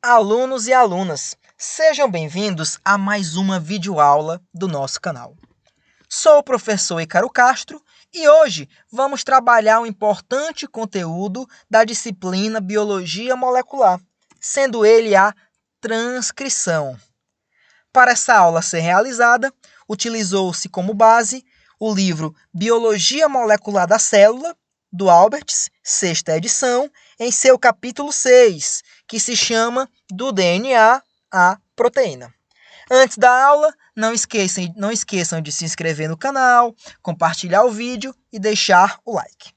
Alunos e alunas, sejam bem-vindos a mais uma videoaula do nosso canal. Sou o professor Ícaro Castro e hoje vamos trabalhar um importante conteúdo da disciplina Biologia Molecular, sendo ele a transcrição. Para essa aula ser realizada, utilizou-se como base o livro Biologia Molecular da Célula, do Alberts, sexta edição, em seu capítulo 6, que se chama Do DNA à Proteína. Antes da aula, não esqueçam de se inscrever no canal, compartilhar o vídeo e deixar o like.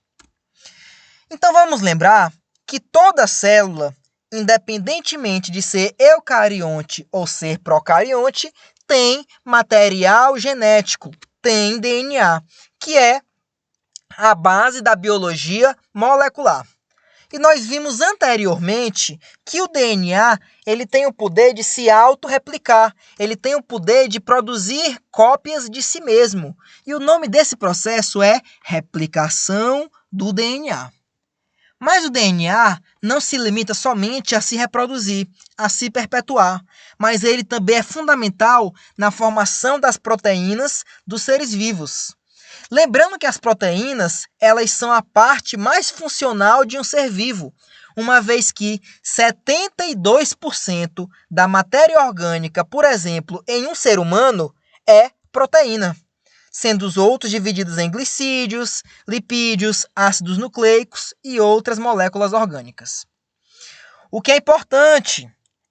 Então vamos lembrar que toda célula, independentemente de ser eucarionte ou ser procarionte, tem material genético, tem DNA, que é a base da biologia molecular. E nós vimos anteriormente que o DNA ele tem o poder de se autorreplicar, ele tem o poder de produzir cópias de si mesmo. E o nome desse processo é replicação do DNA. Mas o DNA não se limita somente a se reproduzir, a se perpetuar, mas ele também é fundamental na formação das proteínas dos seres vivos. Lembrando que as proteínas, elas são a parte mais funcional de um ser vivo, uma vez que 72% da matéria orgânica, por exemplo, em um ser humano, é proteína, sendo os outros divididos em glicídios, lipídios, ácidos nucleicos e outras moléculas orgânicas. O que é importante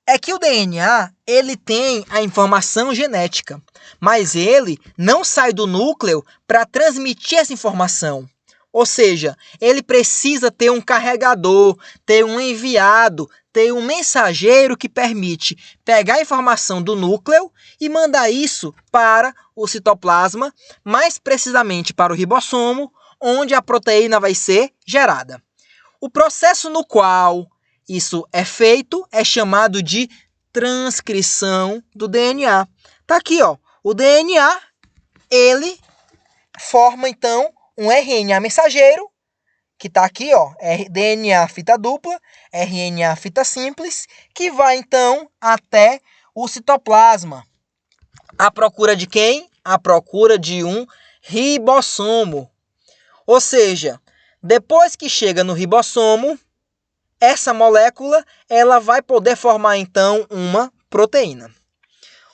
é que o DNA ele tem a informação genética, mas ele não sai do núcleo para transmitir essa informação. Ou seja, ele precisa ter um carregador, ter um enviado, ter um mensageiro que permite pegar a informação do núcleo e mandar isso para o citoplasma, mais precisamente para o ribossomo, onde a proteína vai ser gerada. O processo no qual isso é feito é chamado de transcrição do DNA. Tá aqui, ó. O DNA, ele forma então um RNA mensageiro, que tá aqui, ó, DNA fita dupla, RNA fita simples, que vai então até o citoplasma. À procura de quem? À procura de um ribossomo. Ou seja, depois que chega no ribossomo, essa molécula ela vai poder formar então uma proteína.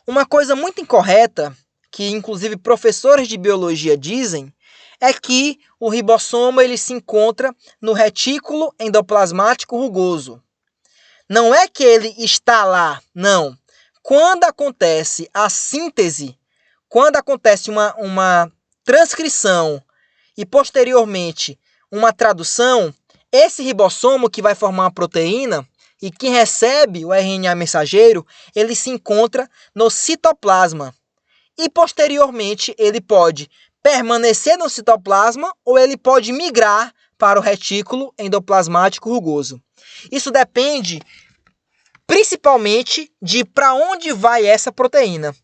Uma coisa muito incorreta, que inclusive professores de biologia dizem, é que o ribossomo ele se encontra no retículo endoplasmático rugoso. Não é que ele está lá, não. Quando acontece a síntese, quando acontece uma transcrição e posteriormente uma tradução, esse ribossomo que vai formar uma proteína e que recebe o RNA mensageiro, ele se encontra no citoplasma. E posteriormente ele pode permanecer no citoplasma ou ele pode migrar para o retículo endoplasmático rugoso. Isso depende principalmente de para onde vai essa proteína.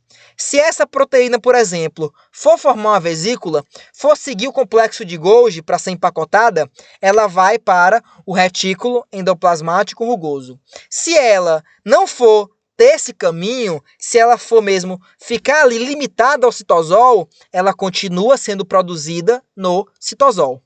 Se essa proteína, por exemplo, for formar uma vesícula, for seguir o complexo de Golgi para ser empacotada, ela vai para o retículo endoplasmático rugoso. Se ela não for ter esse caminho, se ela for mesmo ficar ali limitada ao citosol, ela continua sendo produzida no citosol.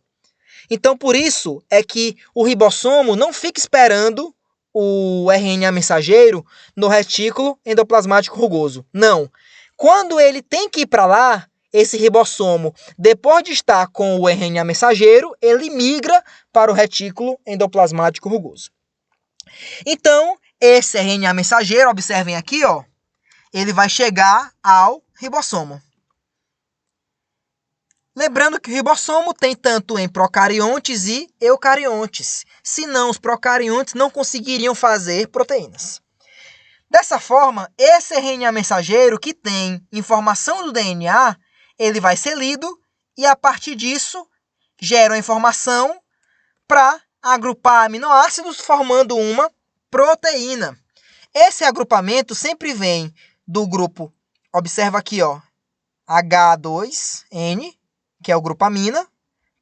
Então, por isso é que o ribossomo não fica esperando o RNA mensageiro no retículo endoplasmático rugoso. Não. Quando ele tem que ir para lá, esse ribossomo, depois de estar com o RNA mensageiro, ele migra para o retículo endoplasmático rugoso. Então, esse RNA mensageiro, observem aqui, ó, ele vai chegar ao ribossomo. Lembrando que o ribossomo tem tanto em procariontes e eucariontes, senão os procariontes não conseguiriam fazer proteínas. Dessa forma, esse RNA mensageiro que tem informação do DNA, ele vai ser lido e a partir disso gera a informação para agrupar aminoácidos formando uma proteína. Esse agrupamento sempre vem do grupo, observa aqui, ó, H2N, que é o grupo amina,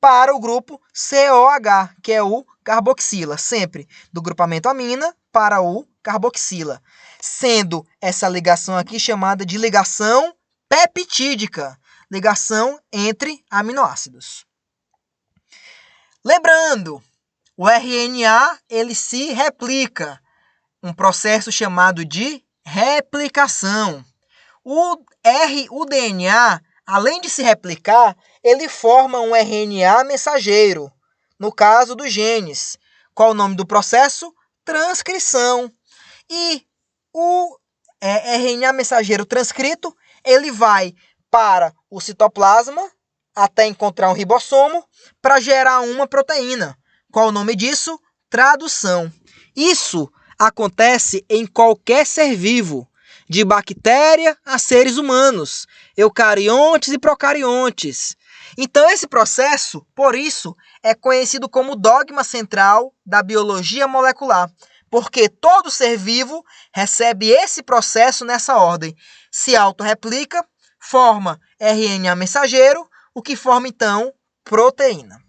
para o grupo COH, que é o carboxila, sempre do grupamento amina para o carboxila, sendo essa ligação aqui chamada de ligação peptídica, ligação entre aminoácidos. Lembrando, o RNA ele se replica, um processo chamado de replicação. O DNA, além de se replicar, ele forma um RNA mensageiro, no caso dos genes. Qual o nome do processo? Transcrição. E o RNA mensageiro transcrito, ele vai para o citoplasma, até encontrar um ribossomo, para gerar uma proteína. Qual o nome disso? Tradução. Isso acontece em qualquer ser vivo, de bactéria a seres humanos, eucariontes e procariontes. Então, esse processo, por isso, é conhecido como dogma central da biologia molecular, porque todo ser vivo recebe esse processo nessa ordem. Se autorreplica, forma RNA mensageiro, o que forma, então, proteína.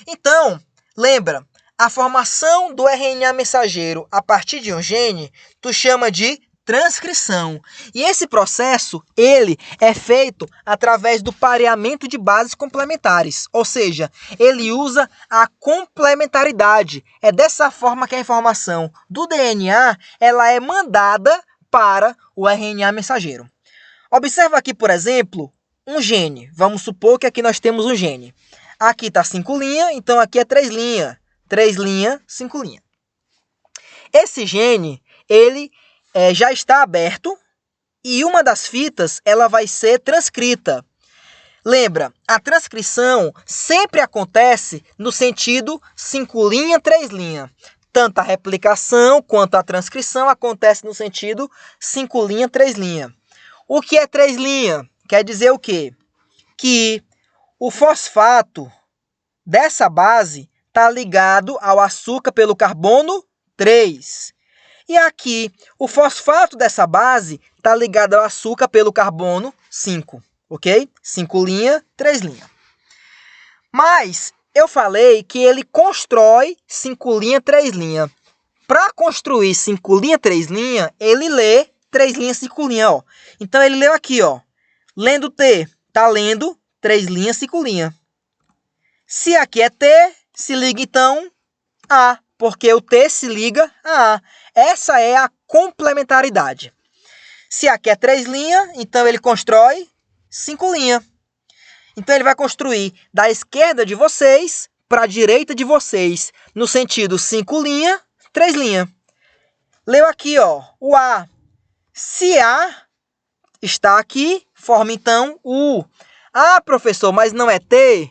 Então, lembra, a formação do RNA mensageiro a partir de um gene, tu chama de transcrição. E esse processo, ele é feito através do pareamento de bases complementares, ou seja, ele usa a complementaridade. É dessa forma que a informação do DNA, ela é mandada para o RNA mensageiro. Observa aqui, por exemplo, um gene. Vamos supor que aqui nós temos um gene. Aqui está 5 linhas, então aqui é 3 linhas. 3 linhas, 5 linhas. Esse gene, ele já está aberto e uma das fitas ela vai ser transcrita. Lembra, a transcrição sempre acontece no sentido 5 linhas, 3 linhas. Tanto a replicação quanto a transcrição acontece no sentido 5 linhas, 3 linhas. O que é 3 linhas? Quer dizer o quê? Que o fosfato dessa base está ligado ao açúcar pelo carbono 3. E aqui, o fosfato dessa base está ligado ao açúcar pelo carbono 5, ok? 5 linhas, 3 linhas. Mas eu falei que ele constrói 5 linhas, 3 linhas. Para construir 5 linhas, 3 linhas, ele lê 3 linhas, 5 linhas. Ó. Então, ele leu aqui, ó. Lendo T, está lendo 3 linhas, 5 linhas. Se aqui é T, se liga então a, porque o T se liga a A. Essa é a complementaridade. Se aqui é 3 linhas, então ele constrói 5 linhas. Então ele vai construir da esquerda de vocês para a direita de vocês, no sentido 5 linhas, 3 linhas. Leu aqui, ó, o A. Se A está aqui, forma então U. Ah, professor, mas não é T?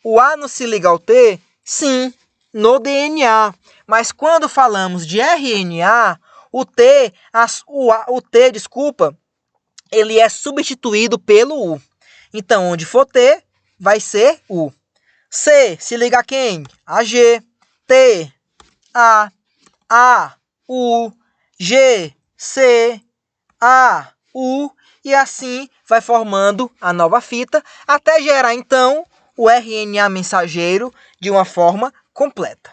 O A não se liga ao T? Sim, no DNA. Mas quando falamos de RNA, o T, ele é substituído pelo U. Então, onde for T, vai ser U. C, se liga a quem? A G. T, A, U, G, C, A, U. E assim vai formando a nova fita, até gerar, então, o RNA mensageiro de uma forma completa.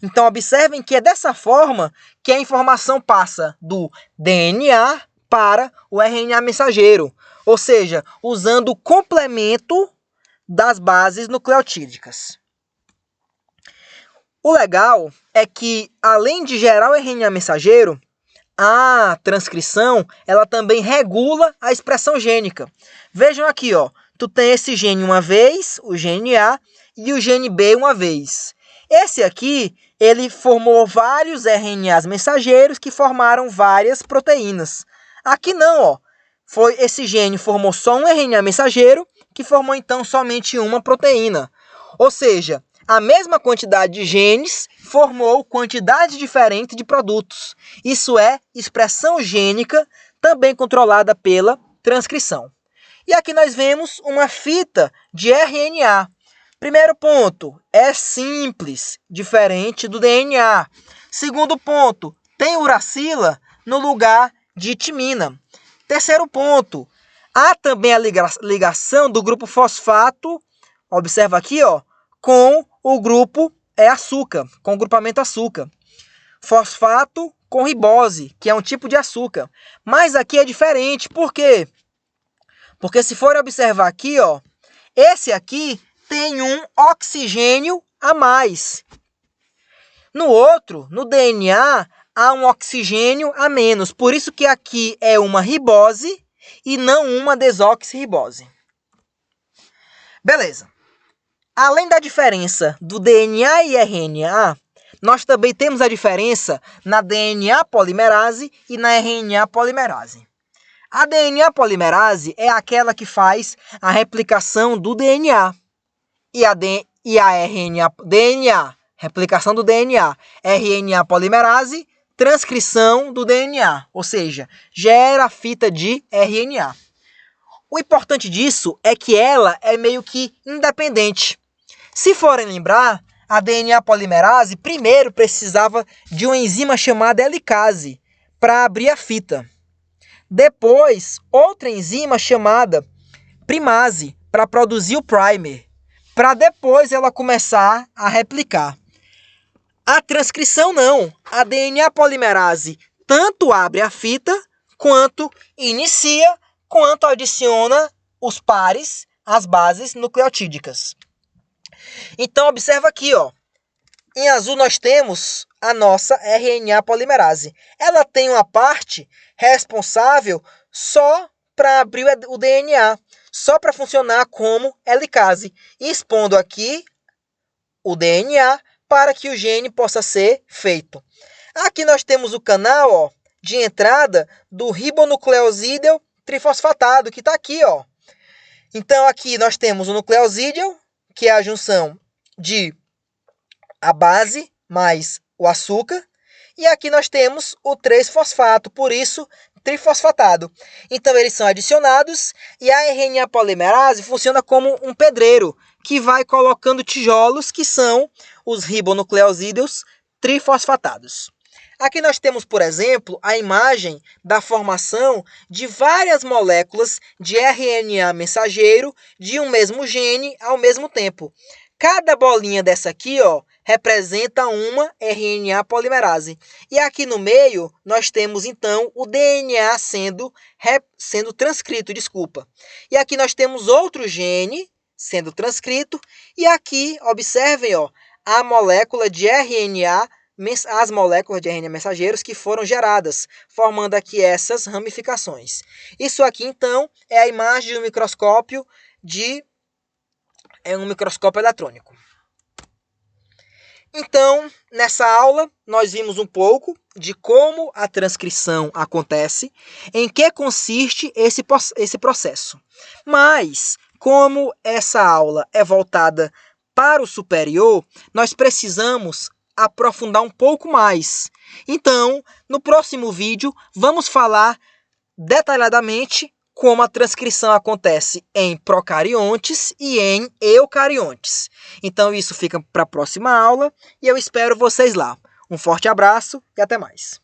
Então, observem que é dessa forma que a informação passa do DNA para o RNA mensageiro, ou seja, usando o complemento das bases nucleotídicas. O legal é que, além de gerar o RNA mensageiro, a transcrição ela também regula a expressão gênica. Vejam aqui, ó, tu tem esse gene uma vez, o gene A, e o gene B uma vez. Esse aqui, ele formou vários RNAs mensageiros que formaram várias proteínas. Aqui não, ó. Esse gene formou só um RNA mensageiro que formou então somente uma proteína. Ou seja, a mesma quantidade de genes formou quantidade diferente de produtos. Isso é expressão gênica, também controlada pela transcrição. E aqui nós vemos uma fita de RNA. Primeiro ponto, é simples, diferente do DNA. Segundo ponto, tem uracila no lugar de timina. Terceiro ponto, há também a ligação do grupo fosfato, observa aqui, ó, com o grupo açúcar, com o grupamento açúcar. fosfato com ribose, que é um tipo de açúcar. Mas aqui é diferente, por quê? Porque se for observar aqui, ó, esse aqui tem um oxigênio a mais. No outro, no DNA, há um oxigênio a menos. Por isso que aqui é uma ribose e não uma desoxirribose. Beleza. Além da diferença do DNA e RNA, nós também temos a diferença na DNA polimerase e na RNA polimerase. A DNA polimerase é aquela que faz a replicação do DNA. E a RNA, replicação do DNA. RNA polimerase, transcrição do DNA, ou seja, gera a fita de RNA. O importante disso é que ela é meio que independente. Se forem lembrar, a DNA polimerase primeiro precisava de uma enzima chamada helicase para abrir a fita. Depois, outra enzima chamada primase para produzir o primer, para depois ela começar a replicar. A transcrição não. A DNA polimerase tanto abre a fita, quanto inicia, quanto adiciona os pares, as bases nucleotídicas. Então, observa aqui, ó. Em azul nós temos a nossa RNA polimerase. Ela tem uma parte responsável só para abrir o DNA, só para funcionar como helicase, expondo aqui o DNA para que o gene possa ser feito. Aqui nós temos o canal, ó, de entrada do ribonucleosídeo trifosfatado, que está aqui, ó. Então, aqui nós temos o nucleosídeo, que é a junção de a base mais o açúcar. E aqui nós temos o 3-fosfato, por isso trifosfatado. Então, eles são adicionados e a RNA polimerase funciona como um pedreiro, que vai colocando tijolos, que são os ribonucleosídeos trifosfatados. Aqui nós temos, por exemplo, a imagem da formação de várias moléculas de RNA mensageiro de um mesmo gene ao mesmo tempo. Cada bolinha dessa aqui, ó, representa uma RNA polimerase. E aqui no meio, nós temos, então, o DNA sendo transcrito, E aqui nós temos outro gene sendo transcrito. E aqui, observem, ó, a molécula de RNA, as moléculas de RNA mensageiros que foram geradas, formando aqui essas ramificações. Isso aqui, então, é a imagem de um microscópio eletrônico. Então, nessa aula, nós vimos um pouco de como a transcrição acontece, em que consiste esse processo. Mas, como essa aula é voltada para o superior, nós precisamos aprofundar um pouco mais. Então, no próximo vídeo, vamos falar detalhadamente como a transcrição acontece em procariontes e em eucariontes. Então, isso fica para a próxima aula e eu espero vocês lá. Um forte abraço e até mais.